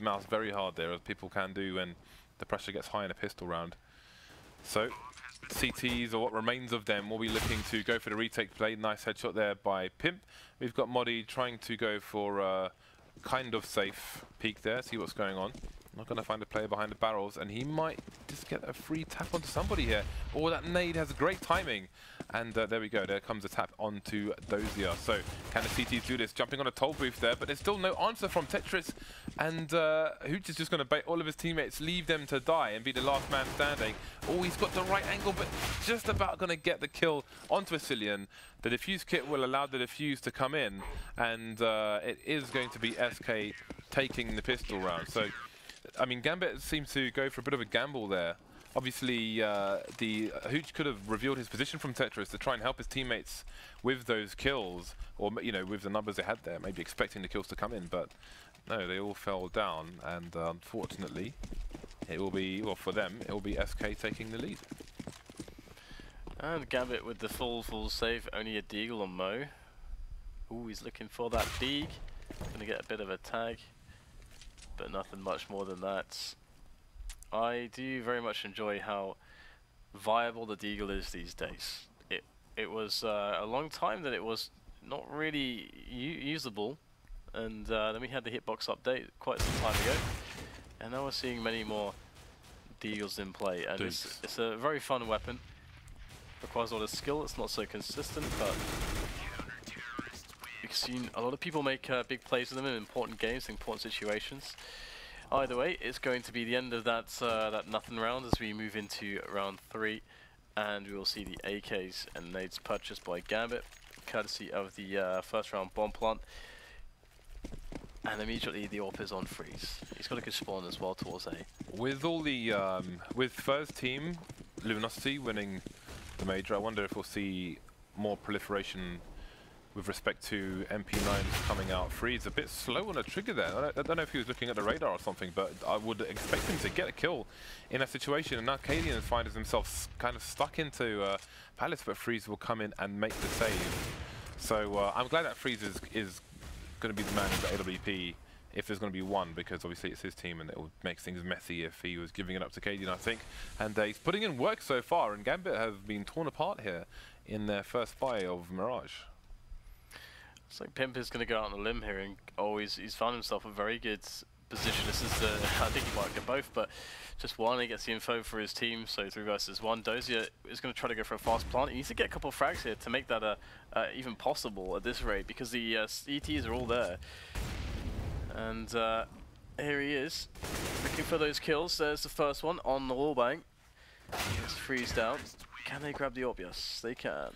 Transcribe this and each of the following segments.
mouse very hard there, as people can do when the pressure gets high in a pistol round. So CTs, or what remains of them, will be looking to go for the retake play. Nice headshot there by Pimp. We've got Modi trying to go for a kind of safe peek there, see what's going on. Not going to find a player behind the barrels, and he might just get a free tap onto somebody here. Oh, that nade has great timing. And there we go, there comes a tap onto Dozier. So can the CTs do this? Jumping on a toll booth there, but there's still no answer from Tetris. And Hooch is just going to bait all of his teammates, leave them to die and be the last man standing. Oh, he's got the right angle, but just about going to get the kill onto Asilian. The defuse kit will allow the defuse to come in, and it is going to be SK taking the pistol round. So, I mean, Gambit seems to go for a bit of a gamble there. Obviously, the Hooch could have revealed his position from Tetris to try and help his teammates with those kills, or with the numbers they had there, maybe expecting the kills to come in, but no, they all fell down, and unfortunately, it will be, well, for them, it will be SK taking the lead. And Gambit with the full save, only a deagle on Mo. Ooh, he's looking for that deag. Gonna get a bit of a tag, but nothing much more than that. I do very much enjoy how viable the deagle is these days. It was a long time that it was not really usable, and then we had the hitbox update quite some time ago, and now we're seeing many more deagles in play, and it's a very fun weapon. Requires a lot of skill. It's not so consistent, but you've seen a lot of people make big plays with them in important games, important situations. Either way, it's going to be the end of that that nothing round as we move into round 3, and we will see the AKs and nades purchased by Gambit, courtesy of the first round bomb plant. And immediately the AWP is on freeze. He's got a good spawn as well towards A. With all the with first team Luminosity winning the major, I wonder if we'll see more proliferation with respect to MP9s coming out. Freeze a bit slow on the trigger there. I don't know if he was looking at the radar or something, but I would expect him to get a kill in that situation. And now Cadian finds himself kind of stuck into Palace, but Freeze will come in and make the save. So I'm glad that Freeze is going to be the man in the AWP if there's going to be one, because obviously it's his team and it would make things messy if he was giving it up to Cadian, I think. And he's putting in work so far, and Gambit have been torn apart here in their first buy of Mirage. Looks like Pimp is going to go out on a limb here, and he's found himself a very good position. This is I think he might get both, but just one. He gets the info for his team, so 3 versus 1. Dozier is going to try to go for a fast plant. He needs to get a couple of frags here to make that even possible at this rate, because the ETs are all there. And here he is, looking for those kills. There's the first one on the wallbang. It's freezed out. Can they grab the AWP? Yes, they can.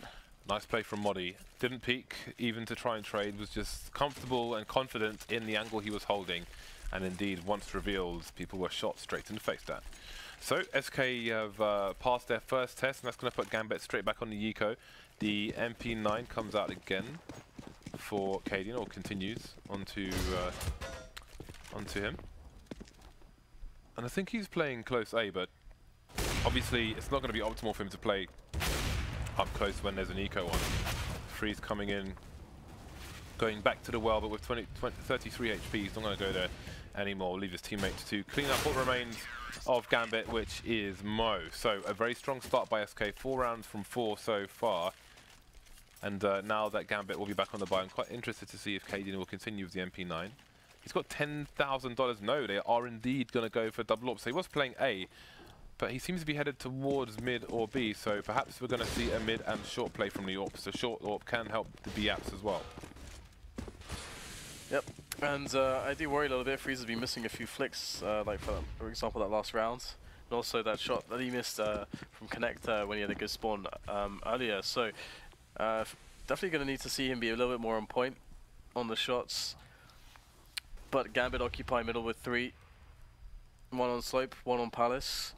Nice play from Modi. Didn't peek even to try and trade, was just comfortable and confident in the angle he was holding. And indeed, once revealed, people were shot straight in the face there. So SK have passed their first test, and that's going to put Gambit straight back on the Eco. The MP9 comes out again for Cadian, or continues onto him. And I think he's playing close A, but obviously it's not going to be optimal for him to play up close when there's an Eco on. Freeze coming in, going back to the well, but with 33 HP, he's not going to go there anymore. Leave his teammates to clean up what remains of Gambit, which is Mo. So a very strong start by SK, 4 rounds from 4 so far. And now that Gambit will be back on the buy, I'm quite interested to see if Cadian will continue with the MP9. He's got $10,000. No, they are indeed going to go for double AWP. So he was playing A, but he seems to be headed towards mid or B, so perhaps we're going to see a mid and short play from the AWP. So short AWP can help the B apps as well. Yep, and I do worry a little bit. Freeze has been missing a few flicks, like for example that last round, and also that shot that he missed from Connector when he had a good spawn earlier. So definitely going to need to see him be a little bit more on point on the shots. But Gambit occupy middle with 3. 1 on slope, 1 on Palace.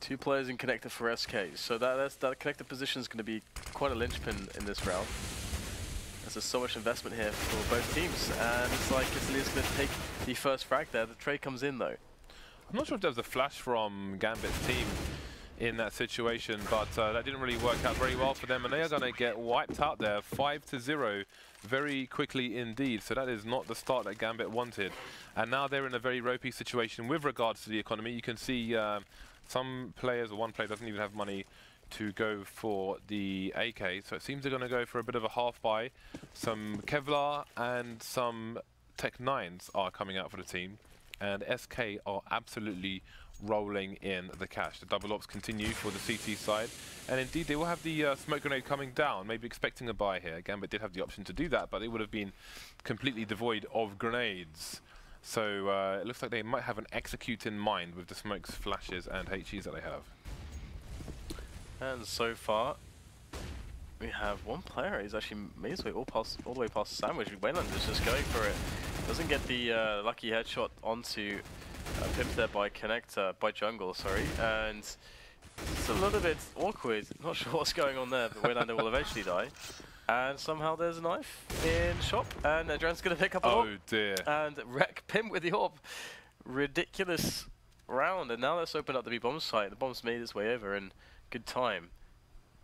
2 players in connector for SK. So that connector position is going to be quite a linchpin in this round. There's so much investment here for both teams, and it's like Asilian's going to take the first frag there. The trade comes in though. I'm not sure if there's a flash from Gambit's team in that situation, but that didn't really work out very well for them, and they are going to get wiped out there 5-0 very quickly indeed. So that is not the start that Gambit wanted, and now they're in a very ropey situation with regards to the economy. You can see some players, or one player doesn't even have money to go for the AK, so it seems they're going to go for a bit of a half buy. Some Kevlar and some Tech 9s are coming out for the team, and SK are absolutely rolling in the cash. The double ops continue for the CT side, and indeed they will have the smoke grenade coming down, maybe expecting a buy here. Gambit did have the option to do that, but they would have been completely devoid of grenades. So it looks like they might have an execute in mind with the smokes, flashes and HEs that they have. And so far, we have one player. He's actually made his way all the way past the sandwich. Wayland is just going for it. Doesn't get the lucky headshot onto Pimp there by Connector, by Jungle, sorry. And it's a little bit awkward. Not sure what's going on there, but Waylander will eventually die. And somehow there's a knife in shop, and Adrian's going to pick up an AWP. Oh dear. And wreck Pimp with the AWP. Ridiculous round, and now let's open up the B-bomb site. The bomb's made its way over in good time.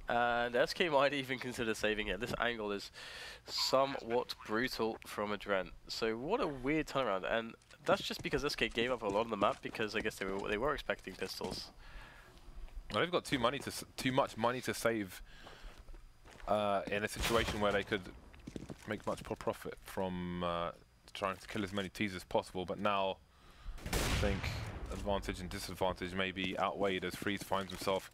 And SK might even consider saving it. This angle is somewhat brutal from Adrian. So what a weird turnaround, and that's just because SK gave up a lot on the map because I guess they were expecting pistols. Well, they've got too much money to save in a situation where they could make much more profit from trying to kill as many Ts as possible. But now I think advantage and disadvantage may be outweighed as Freeze finds himself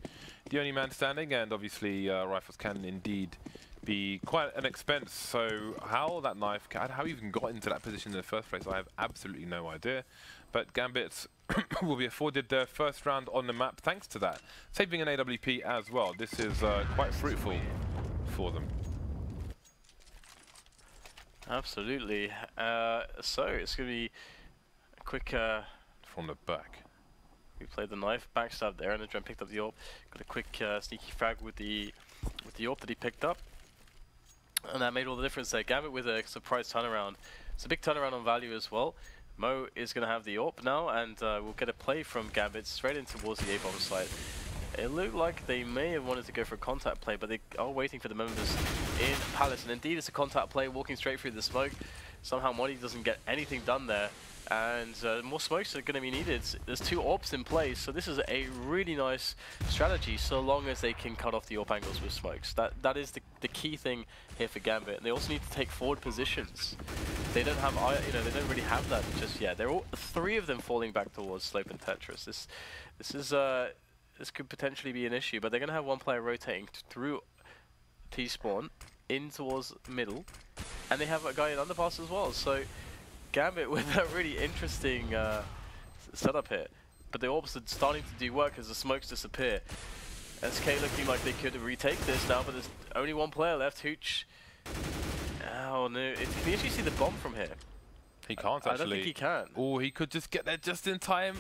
the only man standing, and obviously rifles can indeed be quite an expense. So how that knife, how he even got into that position in the first place, I have absolutely no idea. But Gambit will be afforded their first round on the map thanks to that, saving an AWP as well. This is quite fruitful for them. Absolutely. So it's going to be a quick... from the back. We played the knife, backstab there, and Adrian picked up the AWP. Got a quick sneaky frag with the AWP that he picked up. And that made all the difference there. Gambit with a surprise turnaround. It's a big turnaround on value as well. Mo is going to have the AWP now, and we'll get a play from Gambit straight in towards the A-bomb site. It looked like they may have wanted to go for a contact play, but they are waiting for the members in Palace. And indeed, it's a contact play, walking straight through the smoke. Somehow Modi doesn't get anything done there. And more smokes are going to be needed. There's 2 AWPs in place, so this is a really nice strategy, so long as they can cut off the AWP angles with smokes. That is the key thing here for Gambit. And they also need to take forward positions. They don't have, they don't really have that just yet. They're all 3 of them falling back towards Slope and Tetris. This could potentially be an issue, but they're going to have one player rotating through T-spawn in towards middle, and they have a guy in underpass as well. So Gambit with a really interesting setup here, but the AWPs are starting to do work as the smokes disappear. SK looking like they could retake this now, but there's only one player left, Hooch. Oh no, can you actually see the bomb from here? He can't actually. I don't think he can. Oh, he could just get there just in time,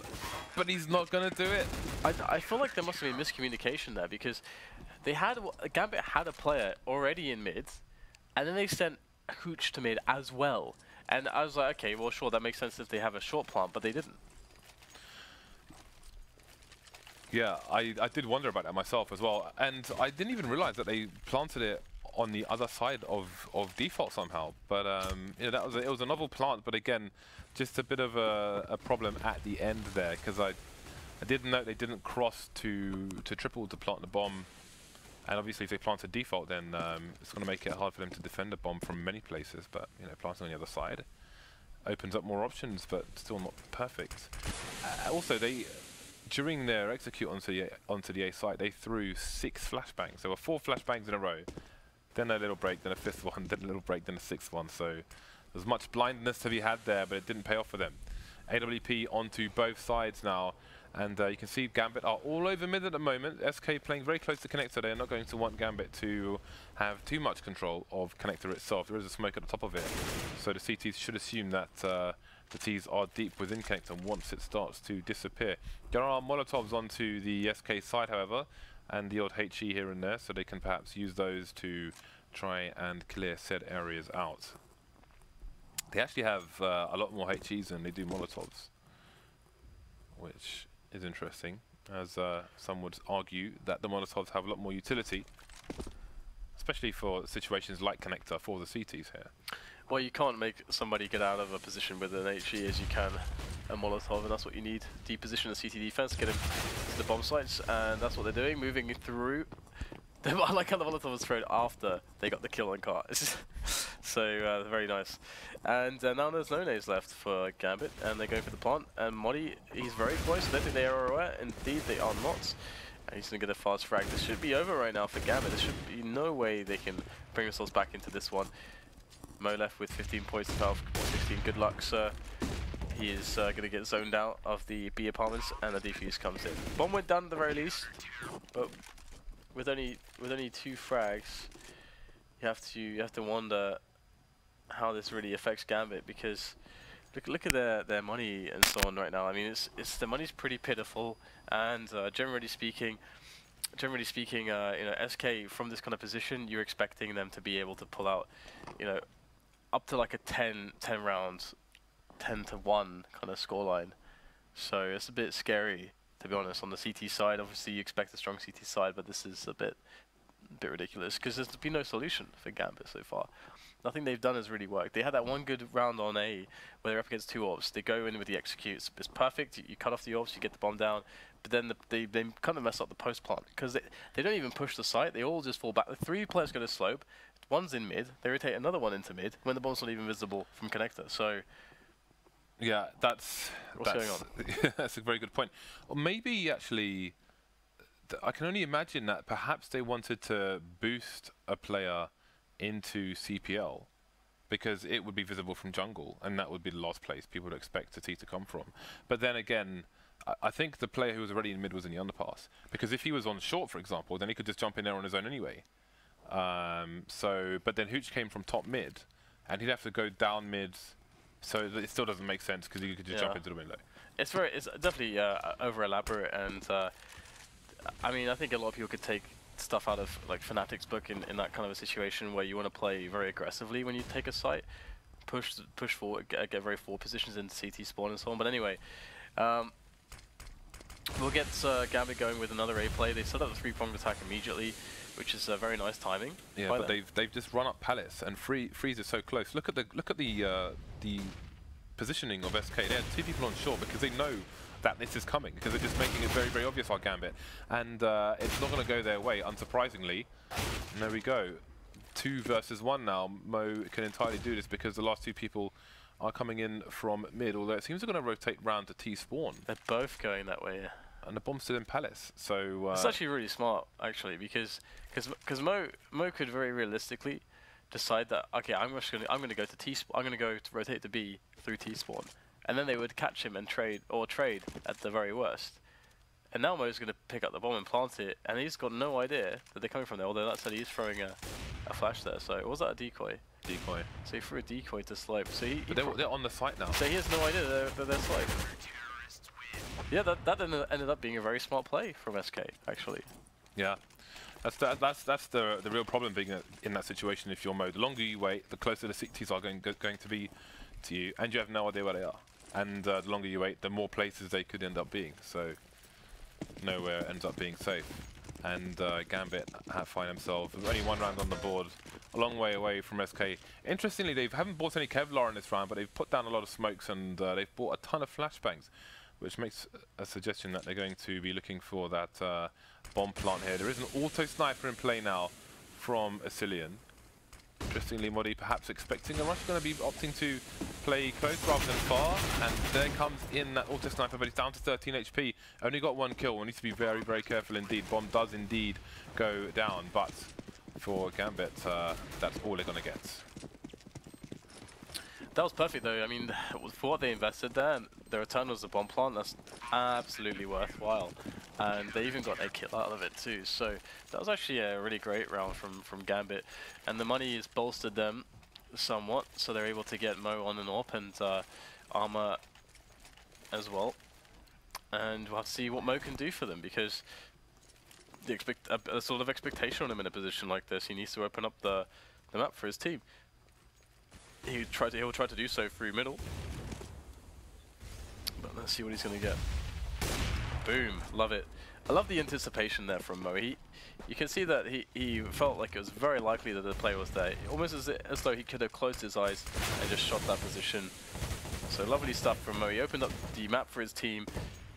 but he's not going to do it. I feel like there must have been miscommunication there, because Gambit had a player already in mid, and then they sent Hooch to mid as well. And I was like, okay, well sure, that makes sense if they have a short plant, but they didn't. Yeah, I did wonder about that myself as well, and I didn't even realize that they planted it on the other side of default somehow. But you know, it was a novel plant, but again, just a bit of a problem at the end there, because I did note they didn't cross to triple to plant the bomb, and obviously if they plant a default, then it's going to make it hard for them to defend a bomb from many places. But you know, planting on the other side opens up more options, but still not perfect. Also, during their execute onto the A site, they threw 6 flashbangs. There were 4 flashbangs in a row, then a little break, then a 5th one, then a little break, then a 6th one. So there's much blindness to be had there, but it didn't pay off for them. AWP onto both sides now, and you can see Gambit are all over mid at the moment. SK playing very close to Connector. They are not going to want Gambit to have too much control of Connector itself. There is a smoke at the top of it, so the CTs should assume that the Ts are deep within Connector once it starts to disappear. There are Molotovs onto the SK side, however, and the odd HE here and there, so they can perhaps use those to try and clear said areas out. They actually have a lot more HEs than they do Molotovs, which is interesting. as some would argue that the Molotovs have a lot more utility, especially for situations like Connector for the CTs here. Well, you can't make somebody get out of a position with an HE as you can a Molotov, and that's what you need. Deposition the CT defense, get him to the bomb sites, and that's what they're doing, moving through. I like how the Molotov was thrown after they got the kill on car. So, very nice. And now there's no nades left for Gambit, and they're going for the plant. And Modi, he's very close. I don't think they are aware. Indeed, they are not. And he's going to get a fast frag. This should be over right now for Gambit. There should be no way they can bring themselves back into this one. Mo left with 15 points to 12, 16. Good luck, sir. He is going to get zoned out of the B apartments, and the defuse comes in. Bomb went down at the very least, but with only 2 frags, you have to wonder how this really affects Gambit, because look at their money and so on right now. I mean, it's the money's pretty pitiful, and generally speaking, you know, SK from this kind of position, you're expecting them to be able to pull out, you know, up to like a 10 rounds, 10-1 kind of scoreline. So it's a bit scary, to be honest. On the CT side, obviously you expect a strong CT side, but this is a bit ridiculous because there's been no solution for Gambit so far. Nothing they've done has really worked. They had that one good round on A where they're up against 2 orbs. They go in with the executes. It's perfect. You cut off the orbs, you get the bomb down. But then they kind of mess up the post plant because they don't even push the site. They all just fall back. The 3 players go to slope. One's in mid. They rotate another one into mid when the bomb's not even visible from connector. So yeah, that's going on? That's a very good point. Or maybe actually, I can only imagine that perhaps they wanted to boost a player into CPL because it would be visible from jungle, and that would be the last place people would expect a T to come from. But then again, I think the player who was already in mid was in the underpass, because if he was on short, for example, then he could just jump in there on his own anyway. But then Hooch came from top mid, and he'd have to go down mid, so it still doesn't make sense because you could just jump into the window. It's definitely over elaborate, and I mean, I think a lot of people could take stuff out of like Fnatic's book in that kind of a situation where you want to play very aggressively when you take a site, push forward, get very forward positions into CT spawn and so on. But anyway, we'll get Gambit going with another A play. They set up the 3-pronged attack immediately, which is very nice timing. Yeah, but they've just run up Palace, and Freeze is so close. Look at the positioning of SK. They had 2 people on short because they know that this is coming, because they're just making it very, very obvious our Gambit, and it's not going to go their way, unsurprisingly. And there we go, 2 versus 1 now. Mo can entirely do this because the last 2 people are coming in from mid, although it seems they're going to rotate round to T spawn. They're both going that way, yeah. And the bomb's still in Palace, so it's actually really smart, actually, because Mo could very realistically decide that, okay, I'm going to go to T spawn, I'm going to go to rotate to B through T spawn, and then they would catch him and trade at the very worst. And now Mo's going to pick up the bomb and plant it, and he's got no idea that they're coming from there, although that said he's throwing a flash there. So was that a decoy? Decoy. So he threw a decoy to slope. So but they're on the site now. So he has no idea that they're slope. Yeah, that ended up being a very smart play from SK, actually. Yeah. That's the real problem being in that situation. If you're Mo, the longer you wait, the closer the CTs are going to be to you, and you have no idea where they are. And the longer you wait, the more places they could end up being. So nowhere ends up being safe. And Gambit find themselves with only 1 round on the board, a long way away from SK. Interestingly, they haven't bought any Kevlar in this round, but they've put down a lot of smokes, and they've bought a ton of flashbangs, which makes a suggestion that they're going to be looking for that bomb plant here. There is an auto sniper in play now from Asilian. Interestingly, Modi perhaps expecting a rush, going to be opting to play close rather than far, and there comes in that auto sniper, but he's down to 13 HP. Only got 1 kill. We need to be very, very careful indeed. Bomb does indeed go down, but for Gambit, that's all they're going to get. That was perfect, though. I mean, for what they invested there, the return was the bomb plant. That's absolutely worthwhile. And they even got a kill out of it, too. So that was actually a really great round from Gambit. And the money has bolstered them somewhat, so they're able to get Mo on and AWP and Armor as well. And we'll have to see what Mo can do for them, because a sort of expectation on him in a position like this. He needs to open up the map for his team. He'll try to do so through middle, but let's see what he's going to get. boom, love it. I love the anticipation there from Mo. You can see that he felt like it was very likely that the player was there, almost as though he could have closed his eyes and just shot that position. So lovely stuff from Mo. He opened up the map for his team,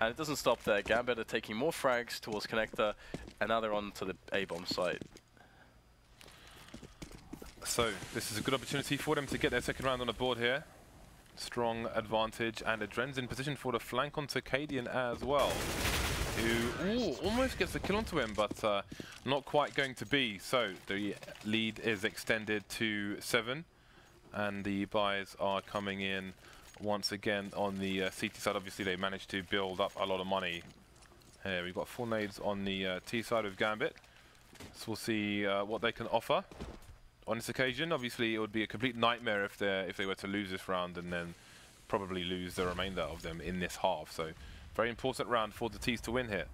and it doesn't stop there. Gambit are taking more frags towards Connector, and now they're on to the A-bomb site. So this is a good opportunity for them to get their second round on the board here. Strong advantage, and Adren's in position for the flank onto Cadian as well, who almost gets the kill onto him, but not quite going to be. So the lead is extended to 7, and the buys are coming in once again on the CT side. Obviously they managed to build up a lot of money. Here we've got 4 nades on the T side of Gambit, so we'll see what they can offer on this occasion. Obviously it would be a complete nightmare if they were to lose this round and then probably lose the remainder of them in this half. So very important round for the T's to win here.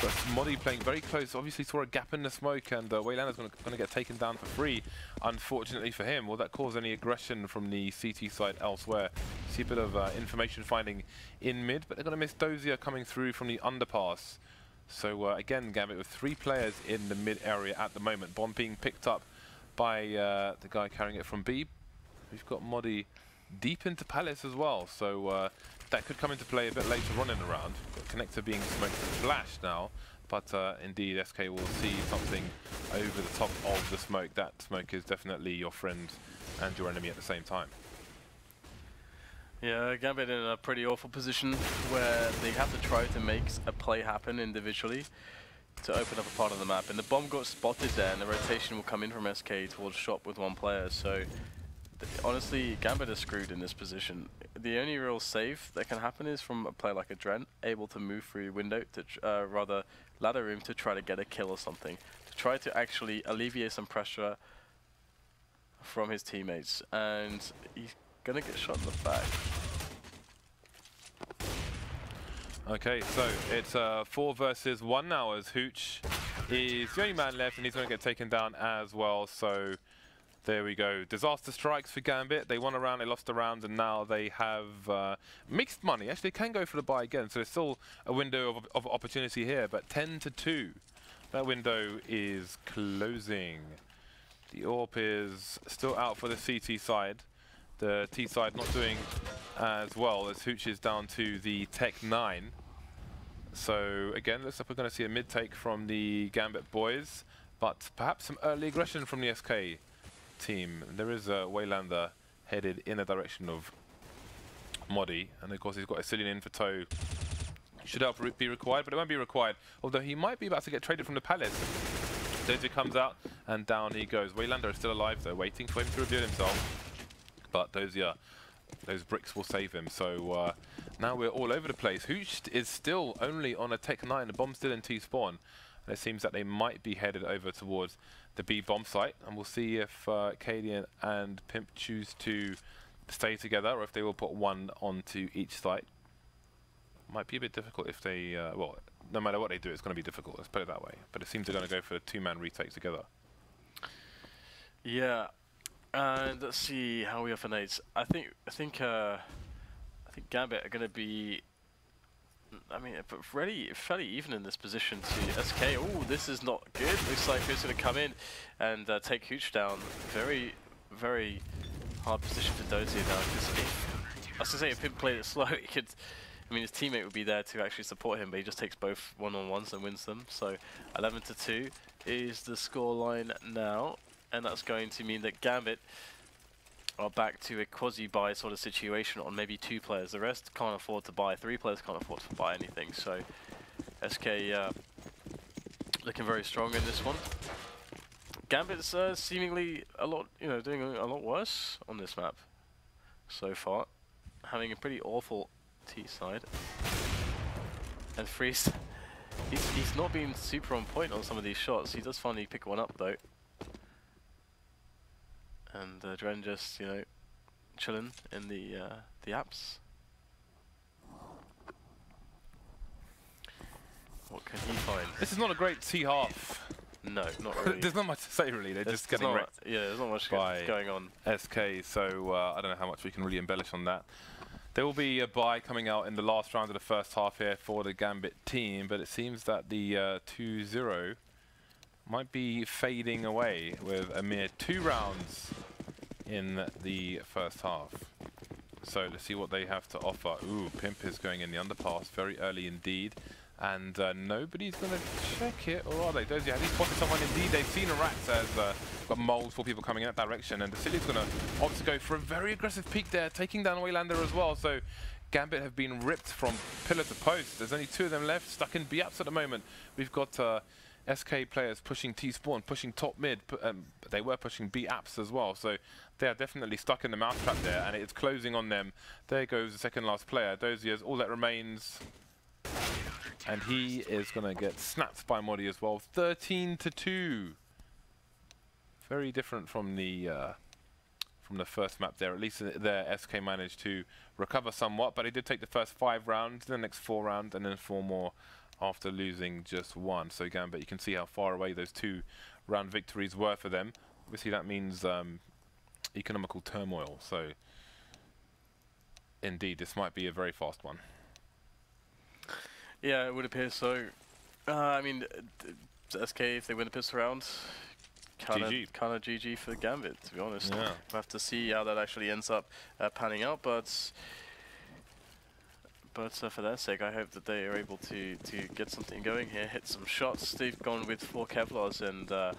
But Modi playing very close, obviously saw a gap in the smoke, and Waylander's going to get taken down for free, unfortunately for him. Will that cause any aggression from the CT side elsewhere? See a bit of information finding in mid, but they're going to miss Dozier coming through from the underpass. So again, Gambit with 3 players in the mid area at the moment. Bomb being picked up by the guy carrying it from B. We've got Modi deep into Palace as well, so that could come into play a bit later on in the round. Got Connector being smoked and flashed now, but indeed SK will see something over the top of the smoke. That smoke is definitely your friend and your enemy at the same time. Yeah, Gambit in a pretty awful position where they have to try to make a play happen individually to open up a part of the map, and the bomb got spotted there, and the rotation will come in from SK towards shop with 1 player. So honestly, Gambit is screwed in this position. The only real save that can happen is from a player like Adren, able to move through window to rather ladder room to try to get a kill or something, to try to actually alleviate some pressure from his teammates, and he's gonna get shot in the back. Okay, so it's 4 versus 1 now, as Hooch is the only man left, and he's going to get taken down as well. So there we go. Disaster strikes for Gambit. They won a round, they lost a round, and now they have mixed money. Actually, they can go for the buy again, so there's still a window of opportunity here, but 10-2. That window is closing. The AWP is still out for the CT side. The T side not doing as well, as Hooch is down to the Tech 9. So again, looks like we're going to see a mid-take from the Gambit boys, but perhaps some early aggression from the SK team. There is a Waylander headed in the direction of Modi, and of course he's got a Cillian in for tow. Should help be required, but it won't be required, although he might be about to get traded from the Palace. Dozier comes out, and down he goes. Waylander is still alive though, waiting for him to reveal himself. But Dozier, those bricks will save him. So now we're all over the place. Hooch is still only on a Tech 9. The bomb's still in T-spawn. And it seems that they might be headed over towards the B bomb site. And we'll see if Cadian and Pimp choose to stay together, or if they will put 1 onto each site. Might be a bit difficult if they, well, no matter what they do, it's going to be difficult. Let's put it that way. But it seems they're going to go for a 2-man retake together. Yeah. And let's see how we are for nades. I think Gambit are going to be, I mean, fairly even in this position to SK. Oh, this is not good. Looks like he's going to come in and take Hooch down. Very, very hard position for Dozier now. Because I was going to say, if Pimp played it slow, he could. I mean, his teammate would be there to actually support him, but he just takes both one-on-ones and wins them. So 11-2 is the scoreline now. And that's going to mean that Gambit are back to a quasi-buy sort of situation on maybe 2 players. The rest can't afford to buy. 3 players can't afford to buy anything. So SK looking very strong in this one. Gambit's seemingly doing a lot worse on this map so far, having a pretty awful T side. And Freeze, he's not been super on point on some of these shots. He does finally pick one up though. And Dren just, chilling in the apps. What can he find? This is not a great T half. No, not really. There's not much to say really. They're just getting wrecked. Yeah, there's not much going on. SK, so I don't know how much we can really embellish on that. There will be a bye coming out in the last round of the first half here for the Gambit team, but it seems that the 2-0 might be fading away with a mere 2 rounds in the first half. So let's see what they have to offer. Ooh, Pimp is going in the underpass very early indeed. And nobody's going to check it, or are they? Dozy, have you spotted someone? Indeed, they've seen a rat as got multiple people coming in that direction. And Vasili's going to opt to go for a very aggressive peek there, taking down Waylander as well. So Gambit have been ripped from pillar to post. There's only 2 of them left, stuck in B-apps at the moment. We've got SK players pushing T-spawn, pushing top mid. They were pushing B-apps as well. So they are definitely stuck in the mousetrap there, and it's closing on them. There goes the second last player. Dozy is all that remains. And he is going to get snapped by Modi as well. 13-2. Very different from the first map there. At least there, SK managed to recover somewhat, but he did take the first 5 rounds, the next 4 rounds, and then 4 more after losing just 1. So Gambit, you can see how far away those 2-round victories were for them. Obviously, that means economical turmoil. So indeed, this might be a very fast one. Yeah, it would appear so. I mean, SK, if they win the pistol round, kind of GG for Gambit, to be honest. Yeah. We'll have to see how that actually ends up panning out, but for their sake, I hope that they are able to get something going here, hit some shots. They've gone with 4 Kevlars and a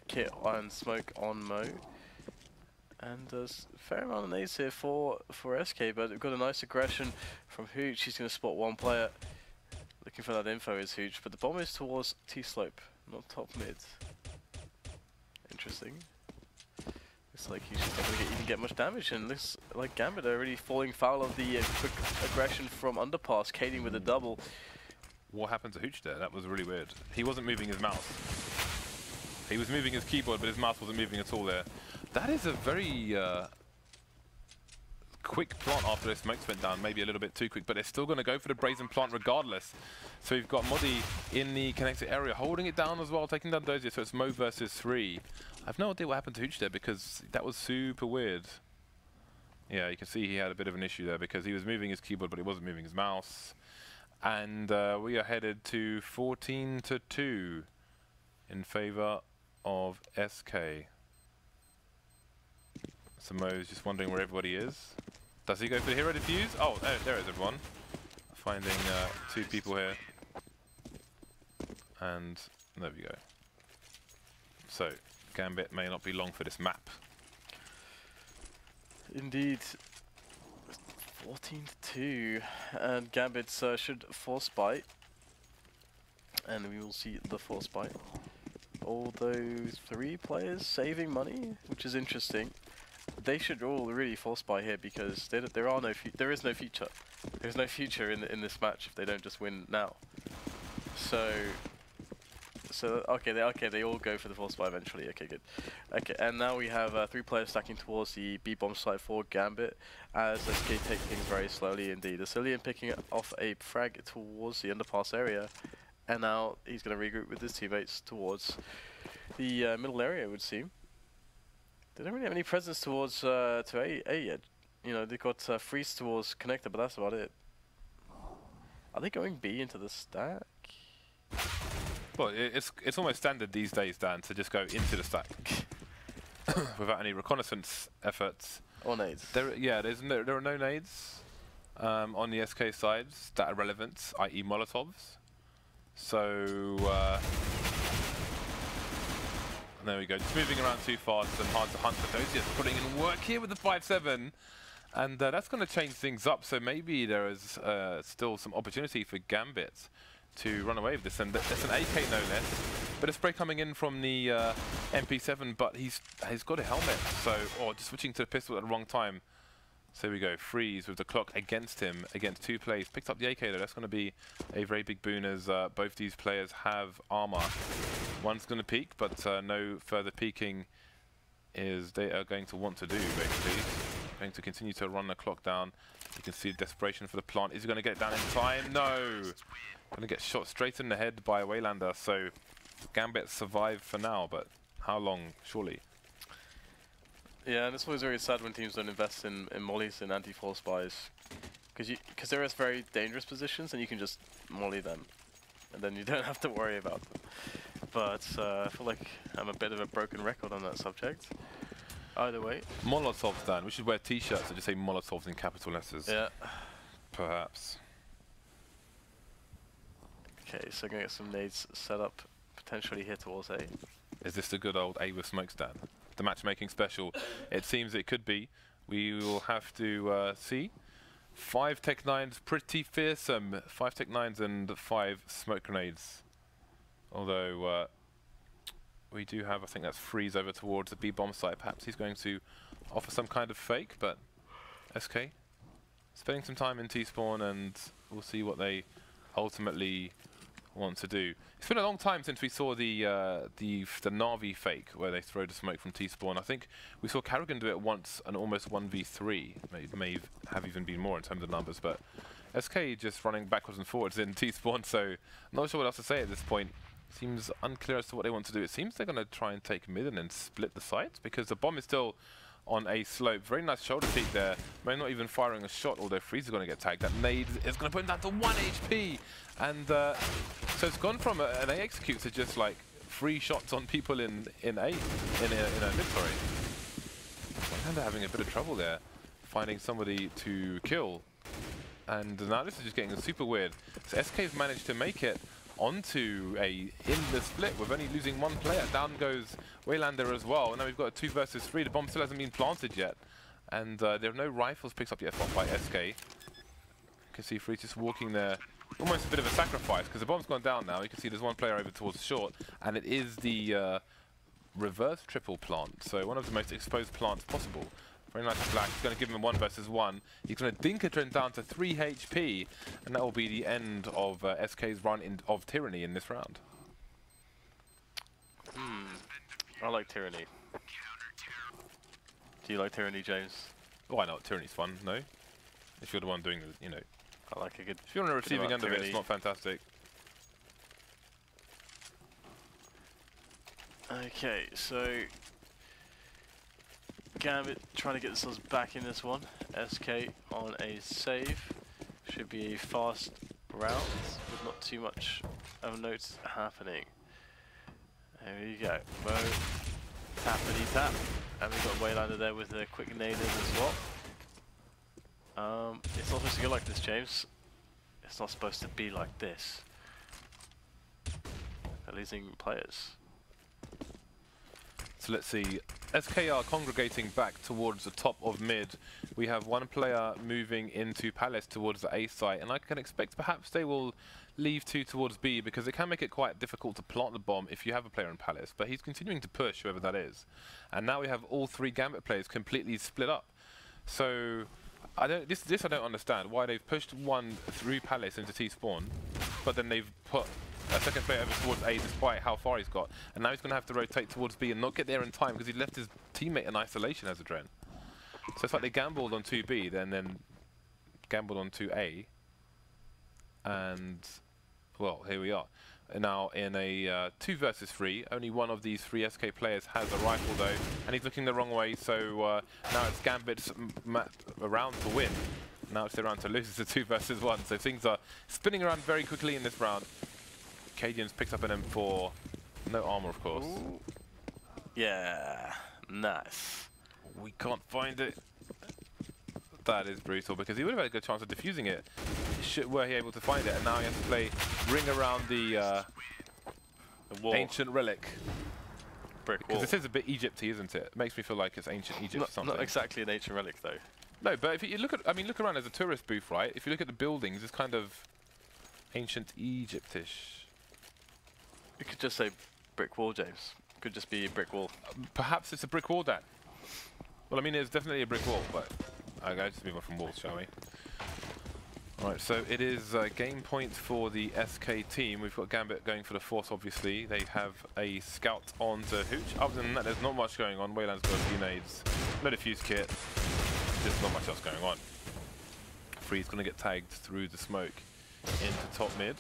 kit and smoke on Mo. And there's a fair amount of nades here for SK, but they've got a nice aggression from Hooch. He's going to spot 1 player. Looking for that info is Hooch, but the bomb is towards T-slope, not top mid. Interesting. Looks like he's just not going to even get much damage, and looks like Gambit are really falling foul of the quick aggression from underpass, Kading with a double. What happened to Hooch there? That was really weird. He wasn't moving his mouse. He was moving his keyboard, but his mouse wasn't moving at all there. That is a very quick plant after their smokes went down, maybe a little bit too quick, but they're still going to go for the brazen plant regardless. So we've got Modi in the connected area, holding it down as well, taking down Dozier, so it's Mo versus 3. I have no idea what happened to Hooch there, because that was super weird. Yeah, you can see he had a bit of an issue there, because he was moving his keyboard, but he wasn't moving his mouse. And we are headed to 14-2 in favor of SK. So Mo's just wondering where everybody is. Does he go for the hero defuse? Oh, there is everyone. Finding 2 people here. And there we go. So, Gambit may not be long for this map. Indeed. 14-2. And Gambit should force bite. And we will see the force bite. All those 3 players saving money, which is interesting. They should all really force buy here, because there is no future. There's no future in this match if they don't just win now. So okay, they all go for the force buy eventually. Okay, good. Okay, and now we have 3 players stacking towards the B bomb site for Gambit, as SK take things very slowly indeed. Asilian picking off a frag towards the underpass area, and now he's going to regroup with his teammates towards the middle area, it would seem. They don't really have any presence towards to A yet. You know, they've got freeze towards connector, but that's about it. Are they going B into the stack? Well, it's almost standard these days, Dan, to just go into the stack without any reconnaissance efforts. Or nades. There are no nades on the SK sides that are relevant, i.e. Molotovs. So there we go, just moving around too fast and hard to hunt for those. Just putting in work here with the 5-7. And that's going to change things up, so maybe there is still some opportunity for Gambit to run away with this. And that's an AK no less. Bit of spray coming in from the MP7, but he's got a helmet, so just switching to the pistol at the wrong time. So here we go, freeze with the clock against him, against 2 plays. Picked up the AK though, that's going to be a very big boon, as both these players have armor. One's going to peek, but no further peeking is they are going to want to do, basically. Going to continue to run the clock down. You can see the desperation for the plant. Is he going to get it down in time? No! Going to get shot straight in the head by a Waylander, so Gambit survived for now, but how long? Surely. Yeah, and it's always very sad when teams don't invest in mollies and anti-force buys, because there is very dangerous positions and you can just molly them, and then you don't have to worry about them. But I feel like I'm a bit of a broken record on that subject. Either way. Molotovs, Dan. We should wear T-shirts that just say Molotovs in capital letters. Yeah. Perhaps. Okay, so gonna get some nades set up, potentially here towards A. Is this the good old A with smokes, Dan? The matchmaking special. It seems it could be. We will have to see. 5 Tech 9s, pretty fearsome. 5 Tech 9s and 5 smoke grenades. Although we do have, I think that's Freeze over towards the B bomb site. Perhaps he's going to offer some kind of fake, but SK spending some time in T-spawn, and we'll see what they ultimately want to do. It's been a long time since we saw the Na'Vi fake where they throw the smoke from T-spawn. I think we saw Karrigan do it once and almost 1v3. May have even been more in terms of numbers, but SK just running backwards and forwards in T-spawn, so I'm not sure what else to say at this point. Seems unclear as to what they want to do. It seems they're going to try and take mid and then split the sites, because the bomb is still on a slope. Very nice shoulder peek there. May not even firing a shot, although Freeze is going to get tagged. That nade is going to put him down to 1 HP. And so it's gone from an A execute to just like 3 shots on people in a mid, sorry. And they're having a bit of trouble there, finding somebody to kill. And now this is just getting super weird. So SK's managed to make it onto a in the split with only losing 1 player. Down goes Waylander as well. And now we've got a 2 versus 3. The bomb still hasn't been planted yet. And there are no rifles picked up yet by SK. You can see Free just walking there. Almost a bit of a sacrifice, because the bomb's gone down now. You can see there's 1 player over towards short. And it is the reverse triple plant. So one of the most exposed plants possible. Very nice black. He's going to give him a 1 versus 1. He's going to Dinkertron down to 3 HP. And that will be the end of SK's run of Tyranny in this round. I like Tyranny. Do you like Tyranny, James? Why not? Tyranny's fun, no? If you're the one doing the, you know. I like a good... If you're on the receiving end of it, it's not fantastic. Okay, so... Gambit trying to get themselves back in this one. SK on a save. Should be a fast round with not too much of notes happening. There you go. Mo, tappity tap. And we've got Waylander there with a quick nade in as well. It's not supposed to go like this, James. It's not supposed to be like this. They're losing players. So let's see. SK are congregating back towards the top of mid. We have 1 player moving into Palace towards the A site, and I can expect perhaps they will leave 2 towards B, because it can make it quite difficult to plant the bomb if you have a player in Palace. But he's continuing to push, whoever that is. And now we have all 3 Gambit players completely split up. So I don't I don't understand why they've pushed 1 through Palace into T-spawn, but then they've put a 2nd player over towards A despite how far he's got. And now he's going to have to rotate towards B and not get there in time because he left his teammate in isolation as a Dren. So it's like they gambled on 2B, then gambled on 2A. And, well, here we are. Now in a 2 versus 3, only 1 of these 3 SK players has a rifle though, and he's looking the wrong way, so now it's Gambit's round to win. Now it's their round to lose. It's a 2 versus 1, so things are spinning around very quickly in this round. Cadians picks up an M4, no armor of course. Ooh. Yeah, nice. We can't find it. That is brutal, because he would have had a good chance of defusing it were he able to find it, and now he has to play ring around the wall. Ancient relic. Brick Because wall. this is a bit Egypty, isn't it? It makes me feel like it's ancient Egypt or something. Not exactly an ancient relic though. No, but if you look at, I mean, look around as a tourist booth, right? If you look at the buildings, it's kind of ancient Egyptish. You could just say brick wall, James. Could just be a brick wall. Perhaps it's a brick wall, Dan. Well, I mean, it's definitely a brick wall, but okay, let's move on from walls, shall we? Right, so it is game point for the SK team. We've got Gambit going for the Force, obviously. They have a scout on to Hooch. Other than that, there's not much going on. Wayland's got a few nades, no defuse kit. There's not much else going on. Free's going to get tagged through the smoke into top mid.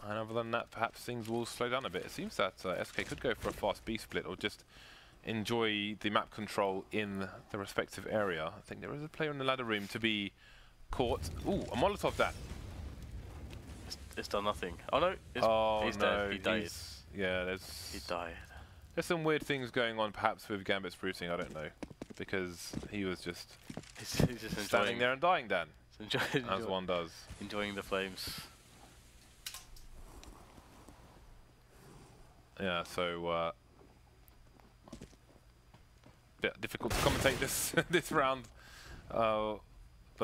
And other than that, perhaps things will slow down a bit. It seems that SK could go for a fast B split, or just enjoy the map control in the respective area. I think there is a player in the ladder room to be caught. Ooh, a Molotov that. It's done nothing. Oh no, he's no, dead. He died. Yeah, He died. There's some weird things going on, perhaps with Gambit's routing. I don't know, because he was just He's just standing there and dying, Dan, as one does. Enjoying the flames. Yeah, so bit difficult to commentate this this round, but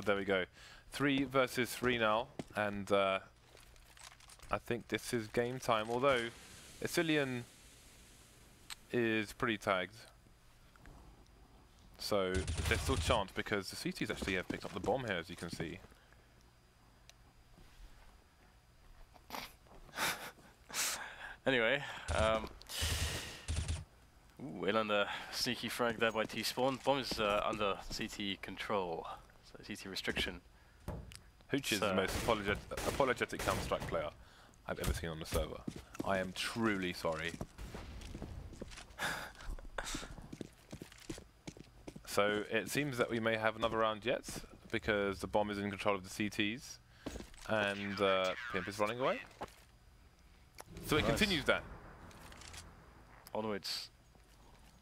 there we go. 3 versus 3 now, and I think this is game time. Although Ecilian is pretty tagged, so there's still chance because the CTs actually have picked up the bomb here, as you can see. Anyway, ooh, in under sneaky frag there by T-Spawn. Bomb is under CT control, so CT restriction. Hooch is the most apologetic Counter-Strike player I've ever seen on the server. I am truly sorry. So it seems that we may have another round yet, because the bomb is in control of the CTs, and Pimp is running away. So it continues then. Onwards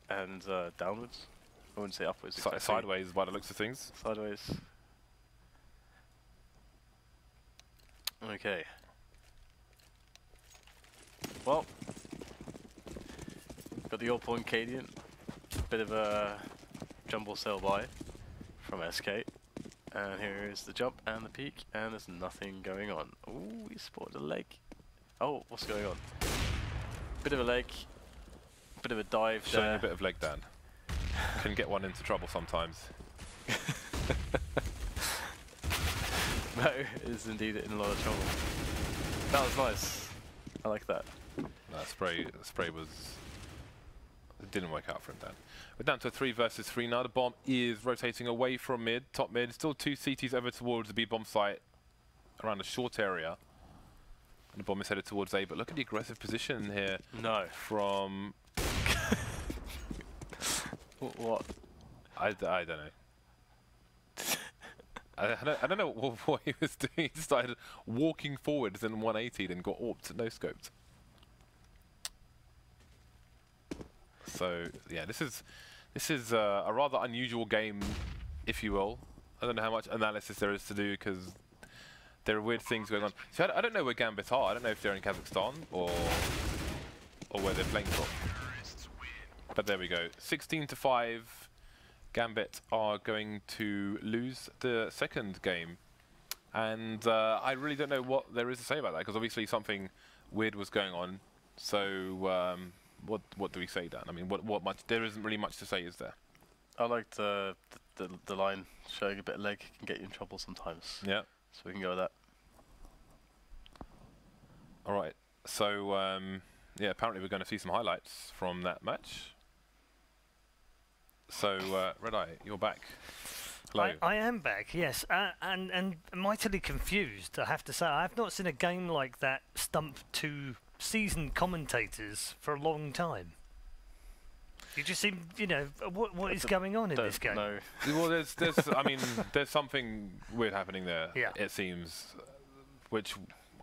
and downwards. I wouldn't say upwards. Sideways by the looks of things. Sideways. Okay. Well, got the all-point Cadian. Bit of a jumble sail by from SK. And here is the jump and the peak, and there's nothing going on. Ooh, he spotted a leg. Oh, what's going on? Bit of a leg, bit of a dive there. Showing a bit of leg, Dan. Can get one into trouble sometimes. Mo is indeed in a lot of trouble. That was nice. I like that. That spray was... It didn't work out for him, Dan. We're down to a 3 versus 3 now. The bomb is rotating away from mid, top mid. Still 2 CTs over towards the B bomb site around a short area. And the bomb is headed towards A, but look at the aggressive position here. No. From... What? I don't know. I don't know what he was doing. He started walking forwards in 180, then got AWP'd, no scoped. So yeah, this is a rather unusual game, if you will. I don't know how much analysis there is to do because there are weird things going on. So I don't know where Gambit are. I don't know if they're in Kazakhstan or where they're playing from. But there we go. 16-5. Gambit are going to lose the second game, and I really don't know what there is to say about that because obviously something weird was going on. So what do we say, Dan? I mean, what much? There isn't really much to say, is there? I like the line showing a bit of leg can get you in trouble sometimes. Yeah. So we can go with that. All right. So yeah, apparently we're going to see some highlights from that match. So Red Eye, you're back. Hello. I am back, yes, and mightily confused, I have to say. I've not seen a game like that stump 2 seasoned commentators for a long time. You just seem, you know, what is going on in this game? No. Well, there's I mean, there's something weird happening there. Yeah. It seems, which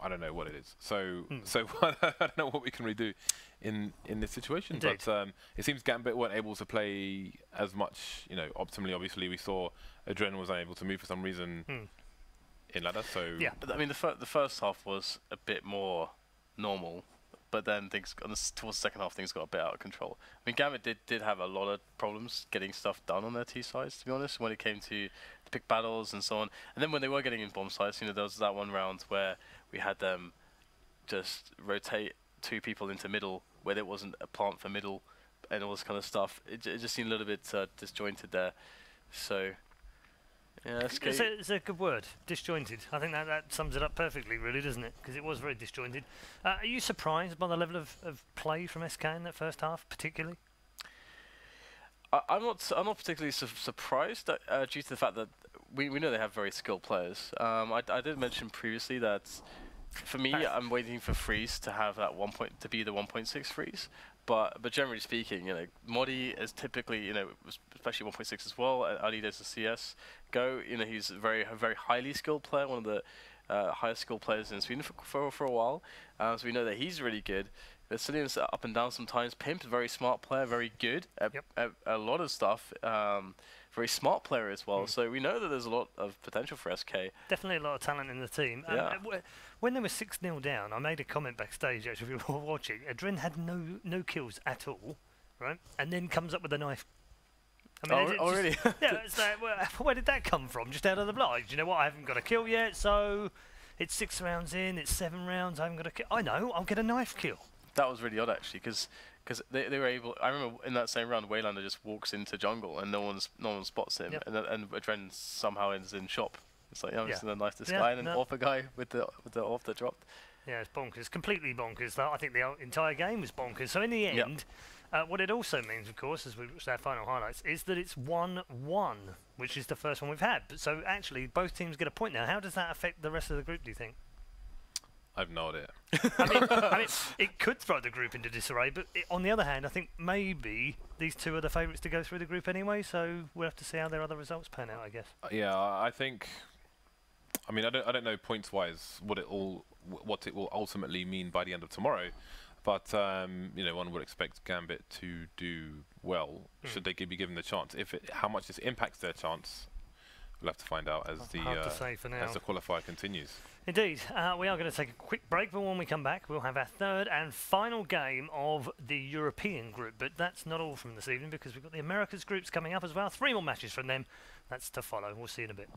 I don't know what it is. So so I don't know what we can really do in this situation. Indeed. But it seems Gambit weren't able to play as much, you know, optimally. Obviously, we saw Adren was unable to move for some reason in ladder. So yeah, but I mean the first half was a bit more normal, but then things towards the second half things got a bit out of control. I mean Gambit did have a lot of problems getting stuff done on their T sides, to be honest, when it came to pick battles and so on. And then when they were getting in bomb sites, you know, there was that one round where we had them just rotate 2 people into middle where there wasn't a plant for middle and all this kind of stuff. It just seemed a little bit disjointed there. So yeah, it's a good word, disjointed. I think that sums it up perfectly, really, doesn't it? Because it was very disjointed. Are you surprised by the level of play from SK in that first half, particularly? I'm not particularly surprised due to the fact that we know they have very skilled players. I did mention previously that for me, I'm waiting for Freeze to have that to be the 1.6 Freeze. But generally speaking, you know, Modi is typically, you know, especially 1.6 as well. Ali does the CS. Go, you know, he's a very highly skilled player, one of the highest skilled players in Sweden for a while. So we know that he's really good. Vasilian's up and down sometimes. Pimp's a very smart player, very good at a lot of stuff. Very smart player as well. So we know that there's a lot of potential for SK. Definitely a lot of talent in the team. Yeah. When they were 6-0 down, I made a comment backstage, actually, if you were watching. Adren had no kills at all, right? And then comes up with a knife. I mean, really? Yeah, it's like, well, where did that come from? Just out of the blue. You know what? I haven't got a kill yet, so it's 6 rounds in, it's 7 rounds, I haven't got a kill. I know, I'll get a knife kill. That was really odd, actually, because they were able. I remember in that same round, Waylander just walks into jungle and no one spots him, and Adren somehow ends in shop. It's like, I'm just gonna knife this guy and then off a guy with the off that dropped. Yeah, it's bonkers, completely bonkers. I think the entire game was bonkers. So in the end, what it also means, of course, as we watch our final highlights, is that it's 1-1, which is the first one we've had. But so actually, both teams get a point now. How does that affect the rest of the group, do you think? I've no idea. I mean, it could throw the group into disarray, but on the other hand, I think maybe these two are the favourites to go through the group anyway, so we'll have to see how their other results pan out, I guess. Yeah, I think. I mean, I don't know points-wise what it will ultimately mean by the end of tomorrow, but you know, one would expect Gambit to do well should they be given the chance. How much this impacts their chance, we'll have to find out as the qualifier continues. Indeed. We are going to take a quick break, but when we come back, we'll have our third and final game of the European group. But that's not all from this evening, because we've got the Americas groups coming up as well. 3 more matches from them. That's to follow. We'll see you in a bit.